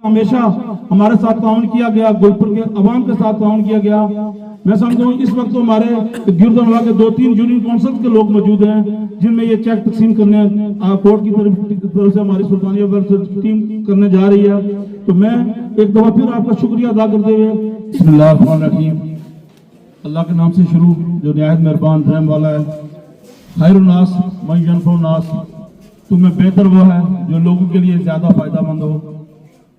ہمیشہ ہمارے ساتھ تعاون کیا گیا، گلپور کے عوام کے ساتھ تعاون کیا گیا۔ میں سمجھتا ہوں اس وقت تو ہمارے گرد نواح کے 2-3 یونین کونسل کے لوگ موجود ہیں جن میں یہ چیک تقسیم کرنے کورٹ کی طرف سے ہماری سلطانیہ ویلفیئر ٹیم کرنے جا رہی ہے۔ تو میں ایک دفعہ پھر آپ کا شکریہ ادا کرتے ہوئے بسم اللہ الرحمن الرحیم، اللہ کے نام سے شروع جو نہایت مہربان رحم والا ہے۔ خیر الناس من ینفع الناس، تم میں بہتر وہ ہے جو لوگوں کے لیے زیادہ فائدہ مند ہو۔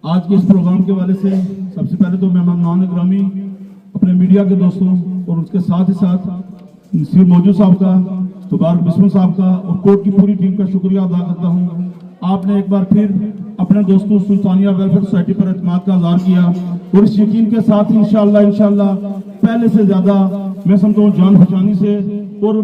آج کے اس پروگرام کے حوالے سے سب سے پہلے تو مہمان گرامی اپنے میڈیا کے دوستوں اور اس کے ساتھ ہی ساتھ نصیر موجود صاحب کا، مبارک بسم صاحب کا اور کورٹ کی پوری ٹیم کا شکریہ ادا کرتا ہوں۔ آپ نے ایک بار پھر اپنے دوستوں سلطانیہ ویلفیئر سوسائٹی پر اعتماد کا اظہار کیا اور اس یقین کے ساتھ انشاءاللہ پہلے سے زیادہ میں سمجھتا ہوں جان پہچانی سے اور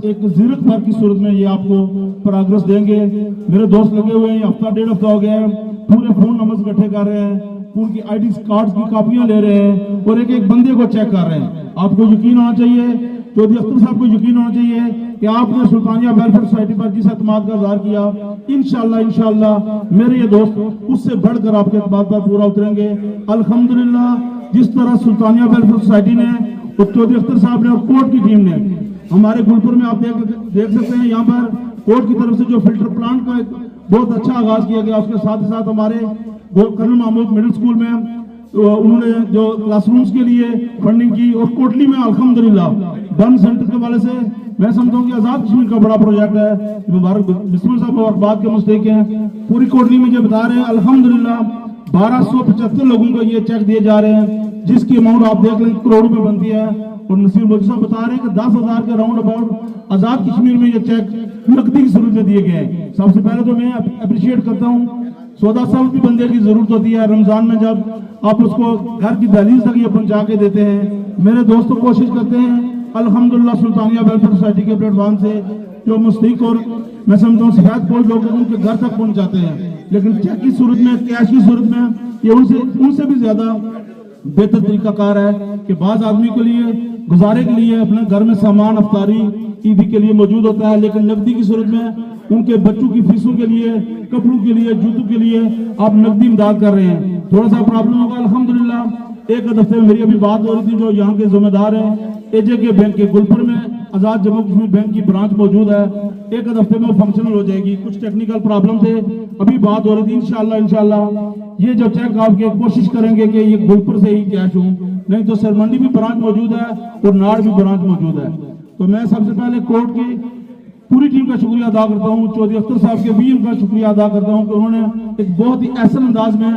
ایک زیرت بھر کی صورت میں یہ آپ کو پروگرس دیں گے۔ میرے دوست لگے ہوئے ہیں، ہفتہ ڈیڑھ ہفتہ ہو گیا ہے، پورے فون نمبر اکٹھے کر رہے ہیں، ان کی آئی ڈی کارڈز کی کاپیاں لے رہے ہیں اور ایک بندے کو چیک کر رہے ہیں۔ آپ کو یقین ہونا چاہیے، چودھری اختر صاحب کو یقین ہونا چاہیے کہ آپ نے سلطانیہ ویلفیئر سوسائٹی پر جس اعتماد کا اظہار کیا، انشاءاللہ میرے یہ دوست اس سے بڑھ کر آپ کے اعتماد پر پورا اتریں گے۔ الحمدللہ جس طرح سلطانیہ ویلفیئر سوسائٹی نے اور چودھری اختر صاحب نے اور کورٹ کی ٹیم نے ہمارے گلپور میں آپ دیکھ سکتے ہیں، یہاں پر کورٹ کی طرف سے جو فلٹر پلانٹ کا بہت اچھا آغاز کیا گیا، اس کے ساتھ ساتھ ہمارے کرنل محمود مڈل اسکول میں انہوں نے جو کلاس رومز کے لیے فنڈنگ کی اور کوٹلی میں الحمدللہ برن سینٹر کے والے سے میں سمجھتا ہوں کہ آزاد کشمیر کا بڑا پروجیکٹ ہے۔ مبارک بسم صاحب اور بات کے مستحق ہیں، پوری کوٹلی میں جو بتا رہے ہیں الحمدللہ 1275 لوگوں کو یہ چیک دیے جا رہے ہیں جس کی اماؤنٹ آپ دیکھ لیں کروڑوں میں بنتی ہے۔ اور نصیر موجود صاحب بتا رہے ہیں کہ 10,000 کے راؤنڈ اباؤٹ آزاد کشمیر میں یہ چیک نقدی کی صورت میں دیے گئے ہیں۔ سب سے پہلے تو میں اپریشیٹ کرتا ہوں، 14 سال کی بندے کی ضرورت ہوتی ہے رمضان میں جب آپ اس کو گھر کی دہلیز تک یہ پہنچا کے دیتے ہیں۔ میرے دوستوں کوشش کرتے ہیں الحمدللہ سلطانیہ ویلفیئر سوسائٹی کے پلیٹ فارم سے جو مستحق اور میں سمجھتا ہوں سفید پول لوگ ان کے گھر تک پہنچاتے ہیں، لیکن چیک کی صورت میں کیش کی صورت میں یہ ان سے بھی زیادہ بہتر طریقہ کار ہے کہ بعض آدمی کے لیے گزارے کے لیے اپنے گھر میں سامان افطاری عیدی کے لیے موجود ہوتا ہے، لیکن نقدی کی صورت میں ان کے بچوں کی فیسوں کے لیے، کپڑوں کے لیے، جوتوں کے لیے آپ نقدی امداد کر رہے ہیں۔ تھوڑا سا پرابلم ہوگا الحمدللہ۔ ایک دفعے میں میری ابھی بات ہو رہی تھی جو یہاں کے ذمہ دار ہیں اے جے کے بینک کے گلپور میں آزاد جموں کشمیر بینک کی برانچ موجود ہے، ایک دفعے میں وہ فنکشنل ہو جائے گی۔ کچھ ٹیکنیکل پرابلم تھے، ابھی بات ہو رہی تھی انشاءاللہ یہ جو چیک آپ کے کوشش کریں گے کہ یہ گلپور سے ہی کیش ہوں، نہیں تو سرمنڈی بھی برانچ موجود ہے اور ناڑ بھی برانچ موجود ہے۔ تو میں سب سے پہلے کورٹ کی پوری ٹیم کا شکریہ ادا کرتا ہوں، چودھری اختر صاحب کے بھی ان کا شکریہ ادا کرتا ہوں کہ انہوں نے ایک بہت ہی احسن انداز میں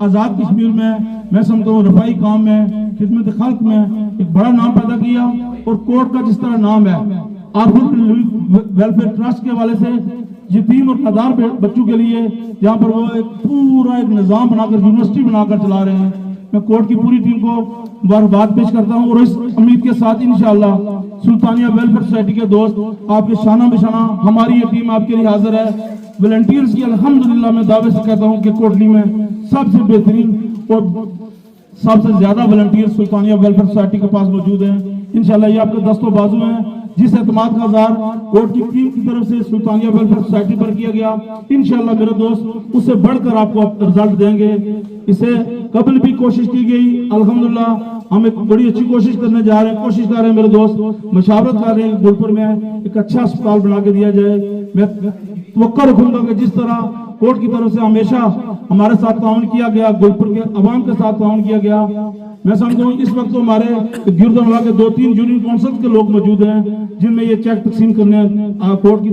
آزاد کشمیر میں سمجھتا ہوں رفائی کام میں، خدمت خلق میں ایک بڑا نام پیدا کیا۔ اور کورٹ کا جس طرح نام ہے آرتھر ویلفیئر ٹرسٹ کے حوالے سے یتیم اور نادار بچوں کے لیے جہاں پر وہ ایک پورا ایک نظام بنا کر یونیورسٹی بنا کر چلا رہے ہیں، میں کورٹ کی پوری ٹیم کو مبارکباد پیش کرتا ہوں اور اس امید کے ساتھ انشاءاللہ سلطانیہ ویلفیئر سوسائٹی کے دوست آپ کے شانہ بشانہ ہماری یہ ٹیم آپ کے لیے حاضر ہے۔ والنٹیئرز کی الحمدللہ میں دعوے سے کہتا ہوں کہ کوٹلی میں سب سے بہترین اور سب سے زیادہ والنٹیئر سلطانیہ ویلفیئر سوسائٹی کے پاس موجود ہیں۔ انشاءاللہ یہ آپ کے دست و بازو ہیں، جس اعتماد کا اظہار کورٹ کی ٹیم کی طرف سے سلطانیہ ویلفیئر سوسائٹی پر کیا گیا، انشاءاللہ میرے دوست اس سے بڑھ کر آپ کو رزلٹ دیں گے۔ اسے قبل بھی کوشش کی گئی، الحمدللہ ہم ایک بڑی اچھی کوشش کرنے جا رہے ہیں، کوشش کر رہے ہیں میرے دوست، مشاورت کر رہے ہیں گلپور میں ایک اچھا اسپتال بنا کے دیا جائے۔ میں توقع رکھوں گا کہ جس طرح کورٹ کی طرف سے ہمیشہ ہمارے ساتھ تعاون کیا گیا، گلپور کے عوام کے ساتھ تعاون کیا گیا، میں سمجھتا ہوں اس وقت تو ہمارے گرد نواح کے 2-3 یونین کونسل کے لوگ موجود ہیں جن میں یہ چیک تقسیم کرنے کورٹ کی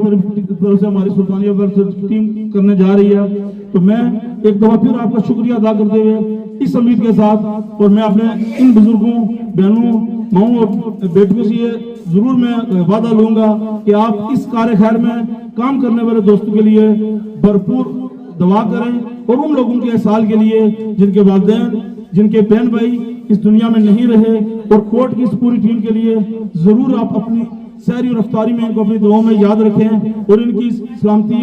طرف سے ہماری سلطانیہ ویلفیئر ٹیم کرنے جا رہی ہے۔ تو میں ایک دفعہ پھر آپ کا شکریہ ادا کرتے ہوئے اس امید کے ساتھ اور میں اپنے ان بزرگوں، بہنوں، ماؤں اور بیٹیوں سے یہ ضرور میں وعدہ لوں گا کہ آپ اس کار خیر میں کام کرنے والے دوستوں کے لیے بھرپور دعا کریں اور ان لوگوں کے احسال کے لیے جن کے والدین، جن کے بہن بھائی اس دنیا میں نہیں رہے، اور کورٹ کی اس پوری ٹیم کے لیے ضرور آپ اپنی سحری اور افطاری میں ان کو اپنی دعاؤں میں یاد رکھیں اور ان کی سلامتی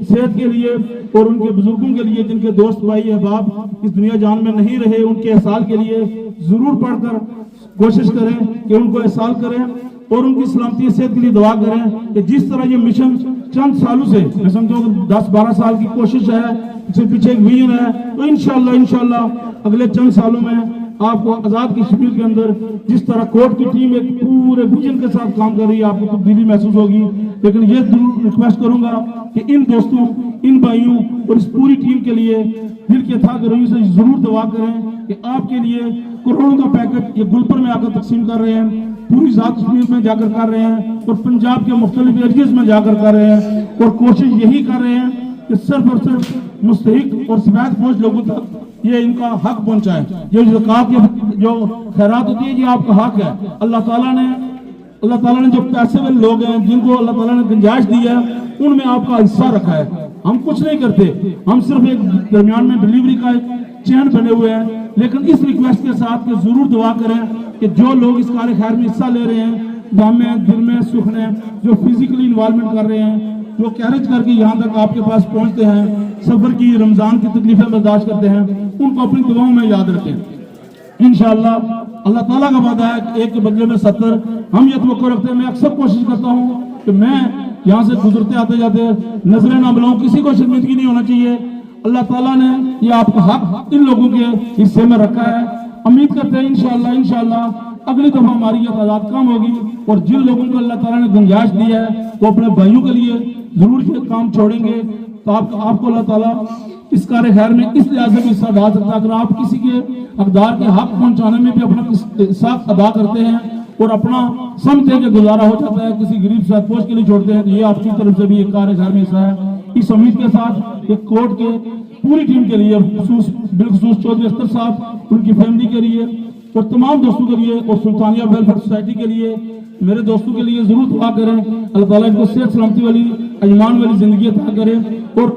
صحت کے لیے اور ان کے بزرگوں کے لیے جن کے دوست بھائی احباب اس دنیا جان میں نہیں رہے، ان کے احسال کے لیے ضرور پڑھ کر کوشش کریں کہ ان کو احسال کریں اور ان کی سلامتی صحت کے لیے دعا کریں کہ جس طرح یہ مشن چند سالوں سے میں سمجھتا ہوں 10-12 سال کی کوشش ہے، اس سے پیچھے ایک ویژن ہے، تو انشاءاللہ اگلے چند سالوں میں آپ کو آزاد کشمیر کے اندر جس طرح کوٹ کی ٹیم ایک پورے ویژن کے ساتھ کام کر رہی ہے، آپ کو تبدیلی محسوس ہوگی. لیکن یہ ضرور ریکویسٹ کروں گا کہ ان دوستوں، ان بھائیوں اور اس پوری ٹیم کے لیے دل کے تھا گروہوں سے ضرور دعا کریں کہ آپ کے لیے کروڑوں کا پیکٹ یہ گلپر میں آ کر تقسیم کر رہے ہیں، پوری ذات کشمیر میں جا کر کر رہے ہیں اور پنجاب کے مختلف ایریاز میں جا کر کر رہے ہیں، اور کوشش یہی کر رہے ہیں کہ صرف اور صرف مستحق اور سفید پوش لوگوں تک یہ ان کا حق پہنچائے. یہ زکوٰۃ کی جو خیرات ہوتی ہے یہ آپ کا حق ہے. اللہ تعالیٰ نے جو پیسے والے لوگ ہیں جن کو اللہ تعالیٰ نے گنجائش دی ہے ان میں آپ کا حصہ رکھا ہے. ہم کچھ نہیں کرتے، ہم صرف ایک درمیان میں ڈلیوری کا ایک چین بنے ہوئے ہیں. لیکن اس ریکویسٹ کے ساتھ کہ ضرور دعا کریں کہ جو لوگ اس کار خیر میں حصہ لے رہے ہیں، دم میں دل میں سکھ ہیں، جو فزیکلی انوالومنٹ کر رہے ہیں، جو کیریج کر کے یہاں تک آپ کے پاس پہنچتے ہیں، سفر کی رمضان کی تکلیفیں برداشت کرتے ہیں، ان کو اپنی دعاؤں میں یاد رکھیں. انشاءاللہ اللہ تعالیٰ کا وعدہ ہے کہ ایک کے بدلے میں 70. ہم یہ توقع رکھتے ہیں، میں اکثر کوشش کرتا ہوں کہ میں یہاں سے گزرتے آتے جاتے نظریں نہ بلاؤں، کسی کو شرمندگی نہیں ہونا چاہیے. اللہ تعالیٰ نے یہ آپ کا حق ان لوگوں کے حصے میں رکھا ہے. امید کرتے ہیں انشاءاللہ اگلی دفعہ ہماری یہ تعداد کم ہوگی، اور جن لوگوں کو اللہ تعالیٰ نے گنجائش دی ہے وہ اپنے بھائیوں کے لیے ضرور یہ کام چھوڑیں گے. تو آپ کو اللہ تعالیٰ اس کار خیر میں اس لحاظ سے بھی حصہ ڈال سکتا ہے. اگر آپ کسی کے حقدار کے حق پہنچانے میں بھی اپنا حصہ ادا کرتے ہیں اور اپنا سمجھتے کہ گزارا ہو جاتا ہے، کسی غریب سفید پوش کے لیے چھوڑتے ہیں، تو یہ آپ کی طرف سے بھی ایک کار خیر میں حصہ ہے. اس امید کے ساتھ ایک کوٹ کے پوری ٹیم کے لیے، بالخصوص چودھری اختر صاحب، ان کی فیملی کے لیے اور تمام دوستوں کے لیے اور سلطانیہ ویلفیئر سوسائٹی کے لیے، میرے دوستوں کے لیے ضرور دعا کریں. اللہ تعالیٰ ان کو صحت سلامتی والی ایمان والی زندگی عطا کرے. اور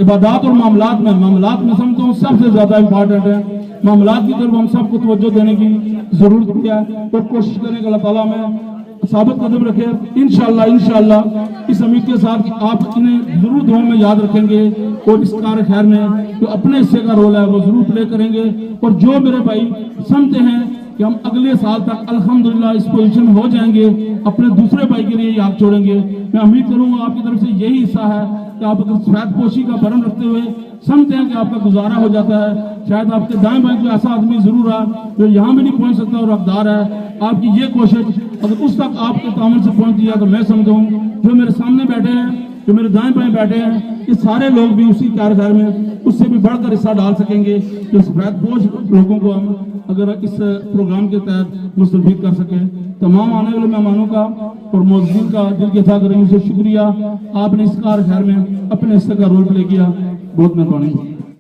عبادات اور معاملات میں سمجھتا ہوں سب سے زیادہ امپارٹنٹ ہے. معاملات کی طرف ہم سب کو توجہ دینے کی ضرورت ہے اور کوشش کریں کہ اللہ تعالیٰ میں ثابت قدم رکھے. انشاءاللہ اس امید کے ساتھ کہ آپ انہیں ضرور دعاؤں میں یاد رکھیں گے اور اس کار خیر میں جو اپنے حصے کا رول ہے وہ ضرور پلے کریں گے. اور جو میرے بھائی سمجھتے ہیں کہ ہم اگلے سال تک الحمدللہ اس پوزیشن ہو جائیں گے، اپنے دوسرے بھائی کے لیے یاد چھوڑیں گے، میں امید کروں گا آپ کی طرف سے یہی حصہ ہے کہ آپ اگر سفید پوشی کا برم رکھتے ہوئے سمجھتے ہیں کہ آپ کا گزارا ہو جاتا ہے. شاید آپ کے دائیں بائیں کوئی ایسا آدمی ضرور ہے جو یہاں بھی نہیں پہنچ سکتا اور حقدار ہے. آپ کی یہ کوشش اگر اس تک آپ کے تعاون سے پہنچتی ہے تو میں سمجھتا ہوں جو میرے سامنے بیٹھے ہیں، جو میرے دائیں بائیں بیٹھے ہیں، یہ سارے لوگ بھی اسی کار خیر میں اس سے بھی بڑھ کر حصہ ڈال سکیں گے جو سفید پوش لوگوں کو ہم اگر اس پروگرام کے تحت مستفید کر سکیں. تمام آنے والے مہمانوں کا اور موجودین کا دل کے تھا کریں سے شکریہ. آپ نے اس کار خیر میں اپنے حصے کا رول پلے کیا. بہت مہربانی.